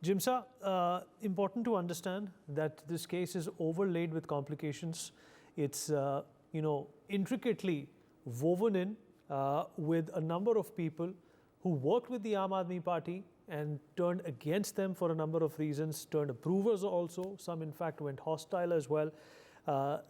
Jimsa, important to understand that this case is overlaid with complications. It's intricately woven in with a number of people who worked with the Aam Aadmi Party and turned against them for a number of reasons, turned approvers also. Some, in fact, went hostile as well.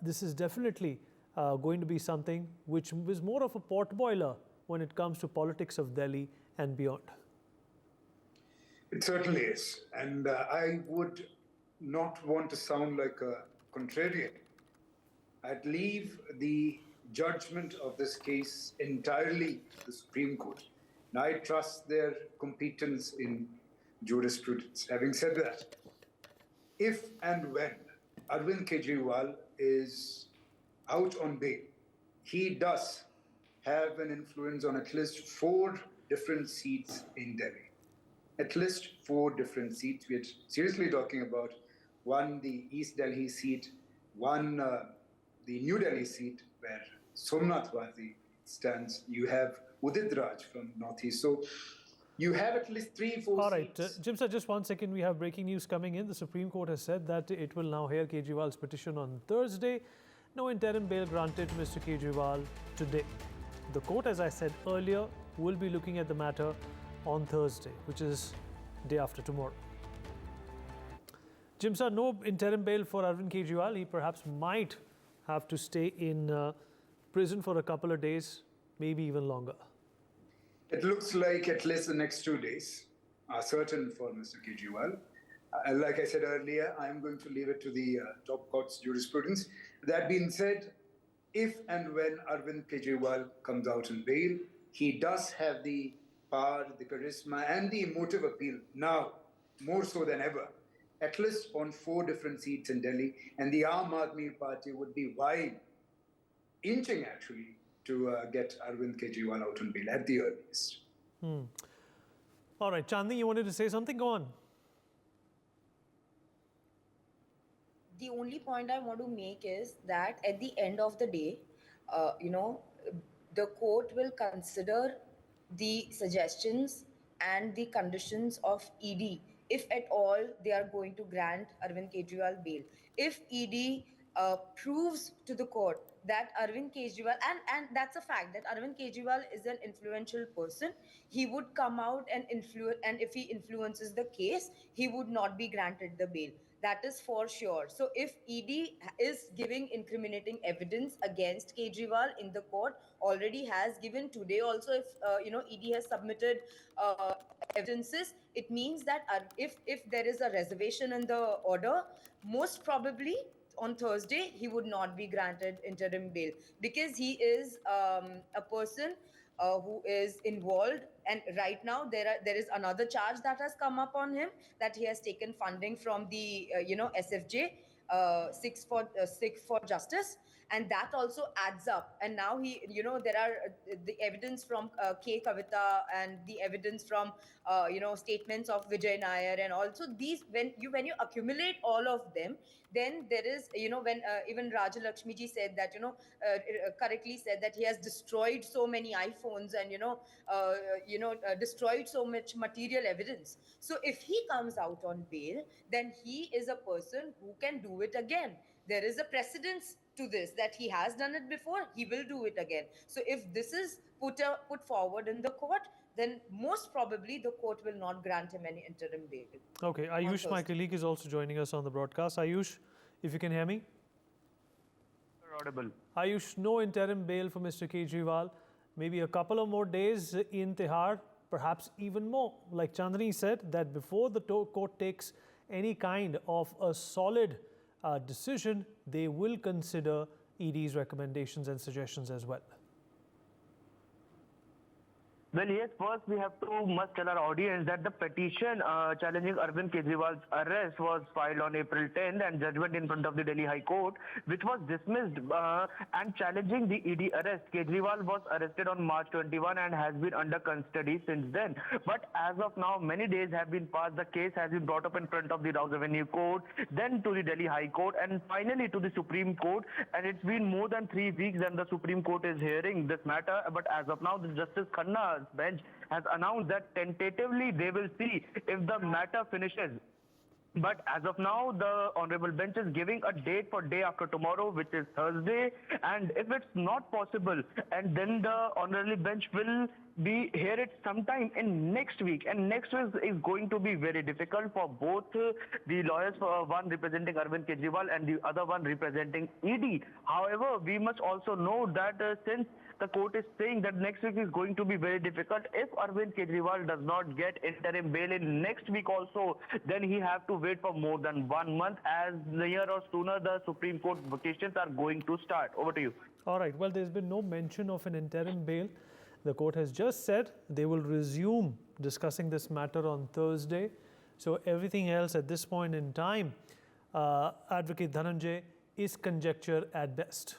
This is definitely going to be something which is more of a potboiler when it comes to politics of Delhi and beyond. It certainly is. And I would not want to sound like a contrarian. I'd leave the judgment of this case entirely to the Supreme Court. And I trust their competence in jurisprudence. Having said that, if and when Arvind Kejriwal is out on bail, he does have an influence on at least 4 different seats in Delhi. At least 4 different seats. We're seriously talking about one, the East Delhi seat, one, the New Delhi seat where Somnath Wadi stands. You have Udit Raj from Northeast. So you have at least 3, 4 All right, seats. Jimsa, just 1 second. We have breaking news coming in. The Supreme Court has said that it will now hear Kejriwal's petition on Thursday. No interim bail granted to Mr. Kejriwal today. The court, as I said earlier, will be looking at the matter on Thursday, which is day after tomorrow. Jimsa, no interim bail for Arvind Kejriwal. He perhaps might have to stay in prison for a couple of days, maybe even longer. It looks like at least the next 2 days are certain for Mr. Kejriwal. Like I said earlier, I'm going to leave it to the top court's jurisprudence. That being said, if and when Arvind Kejriwal comes out on bail, he does have the power, the charisma, and the emotive appeal now, more so than ever, at least on 4 different seats in Delhi. And the Aam Aadmi Party would be wide, inching actually, to get Arvind Kejriwal out on bail at the earliest. All right, Chandni, you wanted to say something? Go on. The only point I want to make is that at the end of the day, the court will consider the suggestions and the conditions of ED, if at all they are going to grant Arvind Kejriwal bail. If ED proves to the court that Arvind Kejriwal, and that's a fact, that Arvind Kejriwal is an influential person, he would come out and influence, and if he influences the case, he would not be granted the bail. That is for sure. So if ED is giving incriminating evidence against Kejriwal in the court, already has given today also, if ED has submitted evidences, it means that if there is a reservation in the order, most probably on Thursday he would not be granted interim bail, because he is a person who is involved, and right now there is another charge that has come up on him, that he has taken funding from the SFJ, Six for Justice, and that also adds up. And now he, there are the evidence from K. Kavita and the evidence from statements of Vijay Nair, and also these, when you accumulate all of them, then there is, when even Raja Lakshmi ji said that, correctly said that he has destroyed so many iPhones and, destroyed so much material evidence. So if he comes out on bail, then he is a person who can do it again. There is a precedence to this, that he has done it before, he will do it again. So if this is put forward in the court, then most probably the court will not grant him any interim bail. Okay, Ayush, my colleague, is also joining us on the broadcast. Ayush, if you can hear me. You're audible. Ayush, no interim bail for Mr. Kejriwal. Maybe a couple of more days in Tihar, perhaps even more. Like Chandni said, that before the court takes any kind of a solid decision, they will consider ED's recommendations and suggestions as well. Well, yes, first we have to must tell our audience that the petition challenging Arvind Kejriwal's arrest was filed on April 10th and judgment in front of the Delhi High Court, which was dismissed, and challenging the ED arrest. Kejriwal was arrested on March 21 and has been under custody since then. But as of now, many days have been passed. The case has been brought up in front of the Rouse Avenue Court, then to the Delhi High Court, and finally to the Supreme Court. And it's been more than 3 weeks and the Supreme Court is hearing this matter. But as of now, the Justice Khanna Kejriwal's bench has announced that tentatively they will see if the matter finishes. But as of now, the honorable bench is giving a date for day after tomorrow, which is Thursday. And if it's not possible, and then the honorable bench will hear it sometime in next week. And next week is going to be very difficult for both the lawyers, for one representing Arvind Kejriwal and the other one representing ED. However, we must also know that since the court is saying that next week is going to be very difficult, if Arvind Kejriwal does not get interim bail in next week also, then he have to wait for more than 1 month, as near or sooner the Supreme Court vacations are going to start. Over to you. All right. Well, there's been no mention of an interim bail. The court has just said they will resume discussing this matter on Thursday. So everything else at this point in time, Advocate Dhananjay, is conjecture at best.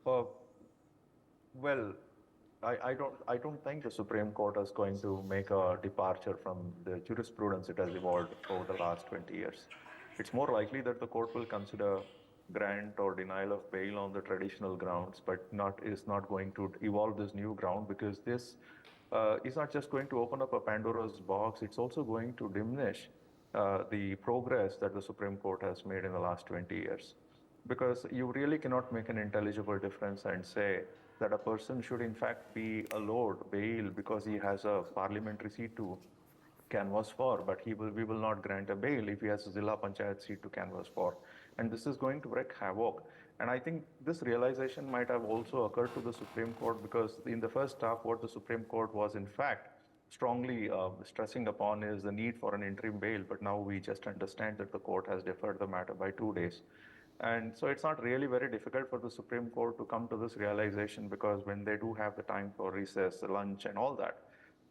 Well, I don't think the Supreme Court is going to make a departure from the jurisprudence it has evolved over the last 20 years. It's more likely that the court will consider grant or denial of bail on the traditional grounds, but is not going to evolve this new ground, because this is not just going to open up a Pandora's box, it's also going to diminish the progress that the Supreme Court has made in the last 20 years. Because you really cannot make an intelligible difference and say that a person should in fact be allowed bail because he has a parliamentary seat to canvass for, but we will not grant a bail if he has a Zilla Panchayat seat to canvass for. And this is going to wreak havoc. And I think this realization might have also occurred to the Supreme Court, because in the first half, what the Supreme Court was in fact strongly stressing upon is the need for an interim bail. But now we just understand that the court has deferred the matter by 2 days. And so it's not really very difficult for the Supreme Court to come to this realization, because when they do have the time for recess, lunch and all that,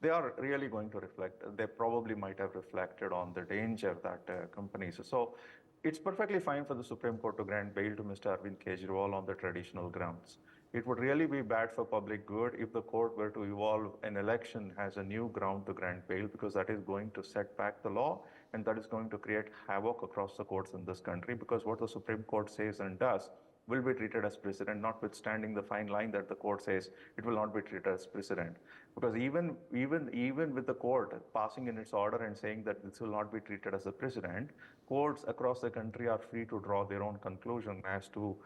they are really going to reflect. They probably might have reflected on the danger that accompanies. So it's perfectly fine for the Supreme Court to grant bail to Mr. Arvind Kejriwal on the traditional grounds. It would really be bad for public good if the court were to evolve an election as a new ground to grant bail, because that is going to set back the law, and that is going to create havoc across the courts in this country, because what the Supreme Court says and does will be treated as precedent, notwithstanding the fine line that the court says it will not be treated as precedent. Because even with the court passing in its order and saying that this will not be treated as a precedent, courts across the country are free to draw their own conclusion as to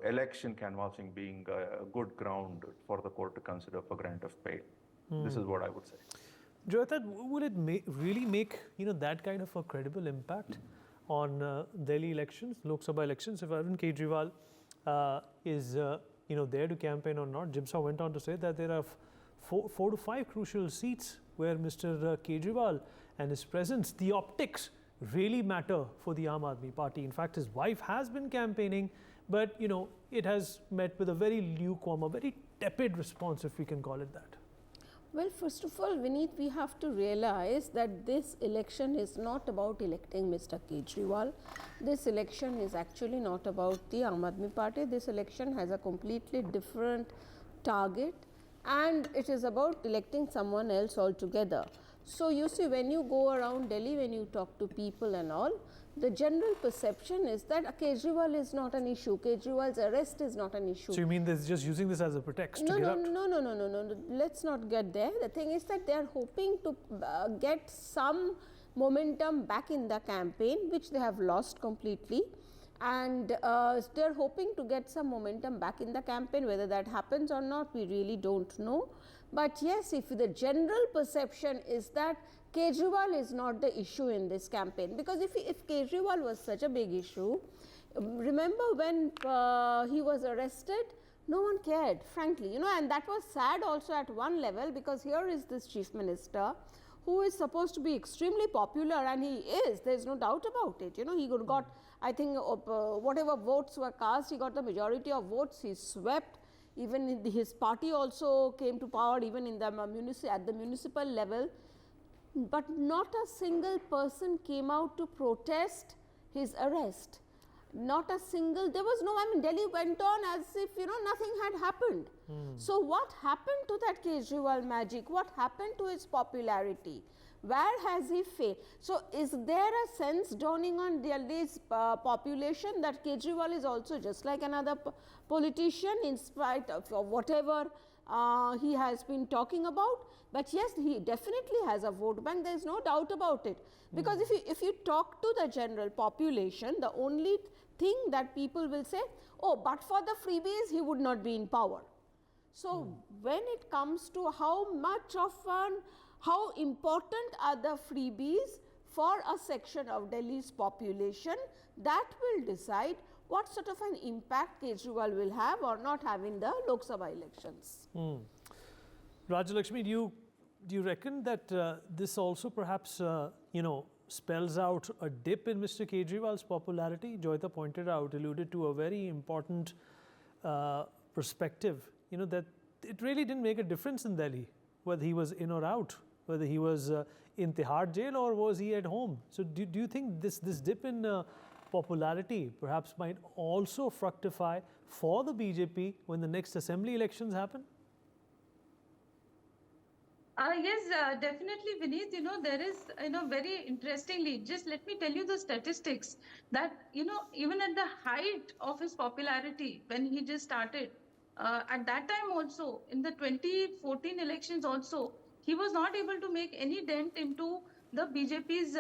election canvassing being a good ground for the court to consider for grant of bail. This is what I would say. Joyita, will it really make that kind of a credible impact on Delhi elections, Lok Sabha elections, if Arvind Kejriwal is there to campaign or not? Jimsa went on to say that there are 4 to 5 crucial seats where Mr. Kejriwal and his presence, the optics, really matter for the Aam Aadmi Party. In fact, his wife has been campaigning, but it has met with a very lukewarm, a very tepid response, if we can call it that. Well, first of all, Vineet, we have to realize that this election is not about electing Mr. Kejriwal. This election is actually not about the Aam Aadmi Party. This election has a completely different target, and it is about electing someone else altogether. So, you see, when you go around Delhi, when you talk to people and all, the general perception is that Kejriwal is not an issue. Kejriwal's arrest is not an issue. So you mean they're just using this as a pretext to get out? No. Let's not get there. The thing is that they are hoping to get some momentum back in the campaign, which they have lost completely. And they're hoping to get some momentum back in the campaign. Whether that happens or not, we really don't know. But yes, if the general perception is that Kejriwal is not the issue in this campaign, because if Kejriwal was such a big issue, remember when he was arrested, no one cared, frankly, and that was sad also at one level, because here is this chief minister who is supposed to be extremely popular, and he is, there is no doubt about it. He got, I think, whatever votes were cast, he got the majority of votes, he swept. Even his party also came to power, even in the at the municipal level. But not a single person came out to protest his arrest. not a single, there was no, I mean, Delhi went on as if, you know, nothing had happened. So what happened to that Kejriwal magic? What happened to his popularity? Where has he failed? So is there a sense dawning on Delhi's population that Kejriwal is also just like another politician, in spite of whatever he has been talking about? But yes, he definitely has a vote bank, there is no doubt about it. Because if you talk to the general population, the only thing that people will say, oh, but for the freebies, he would not be in power. So when it comes to how much of how important are the freebies for a section of Delhi's population, that will decide what sort of an impact Kejriwal will have or not have in the Lok Sabha elections. Rajalakshmi, do you reckon that this also perhaps you know, spells out a dip in Mr. Kejriwal's popularity? Joyita pointed out, alluded to a very important perspective, you know, that it really didn't make a difference in Delhi whether he was in or out, whether he was in Tihar jail or was he at home. So do you think this dip in popularity perhaps might also fructify for the BJP when the next assembly elections happen? Yes, definitely, Vineet. You know, there is, you know, very interestingly, just let me tell you the statistics that, you know, even at the height of his popularity, when he just started, at that time also, in the 2014 elections also, he was not able to make any dent into the BJP's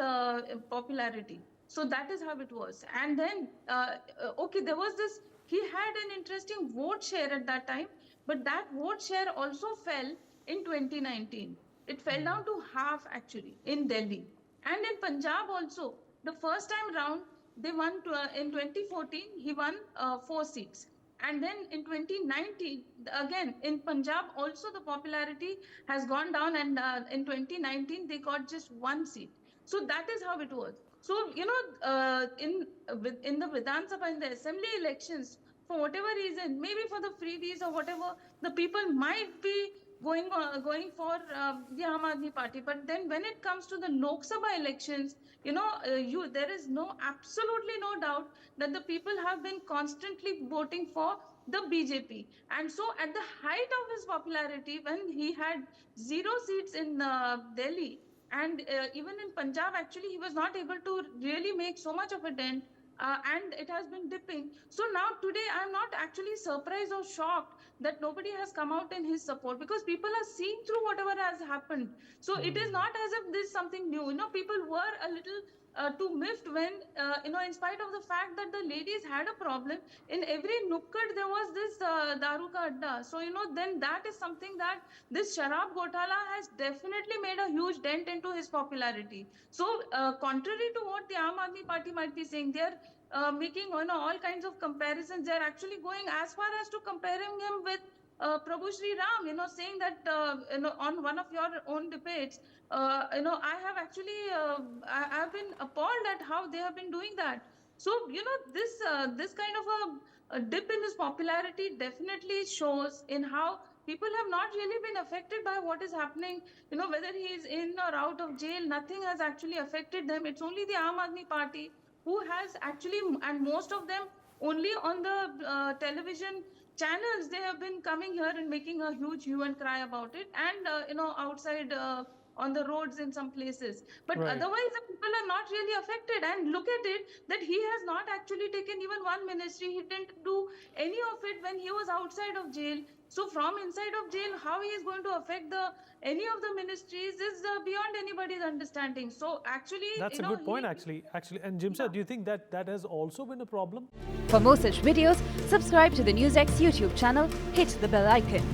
popularity. So that is how it was. And then, okay, there was this, he had an interesting vote share at that time, but that vote share also fell in 2019. It fell down to half actually in Delhi. And in Punjab also, the first time round, they won, in 2014, he won 4 seats. And then in 2019, again, in Punjab also the popularity has gone down, and in 2019, they got just 1 seat. So that is how it was. So, you know, in the Vidhan Sabha, in the assembly elections, for whatever reason, maybe for the freebies or whatever, the people might be going for the Aam Aadmi Party. But then when it comes to the Lok Sabha elections, you know, there is absolutely no doubt that the people have been constantly voting for the BJP. And so at the height of his popularity, when he had 0 seats in Delhi, and even in Punjab, actually, he was not able to really make so much of a dent. And it has been dipping. So now today, I'm not actually surprised or shocked that nobody has come out in his support, because people are seeing through whatever has happened. So it is not as if this is something new. You know, people were a little too miffed when, you know, in spite of the fact that the ladies had a problem, in every nukkad there was this daru ka adda. So, you know, then that is something that this Sharab Gotala has definitely made a huge dent into his popularity. So, contrary to what the Aam Aadmi Party might be saying, they are making, you know, all kinds of comparisons. They are actually going as far as to comparing him with Prabhu Sri Ram, you know, saying that, you know, on one of your own debates, you know, I have actually, I have been appalled at how they have been doing that. So, you know, this kind of a dip in his popularity definitely shows in how people have not really been affected by what is happening. You know, whether he is in or out of jail, nothing has actually affected them. It's only the Aam Aadmi Party who has actually, and most of them only on the television channels, they have been coming here and making a huge hue and cry about it, and you know, outside on the roads in some places. But otherwise, the people are not really affected. And look at it, that he has not actually taken even one ministry. He didn't do any of it when he was outside of jail. So from inside of jail, how he is going to affect any of the ministries is beyond anybody's understanding. So actually, that's a good point. Actually, and Jimsa, do you think that has also been a problem? For more such videos, subscribe to the NewsX YouTube channel, hit the bell icon.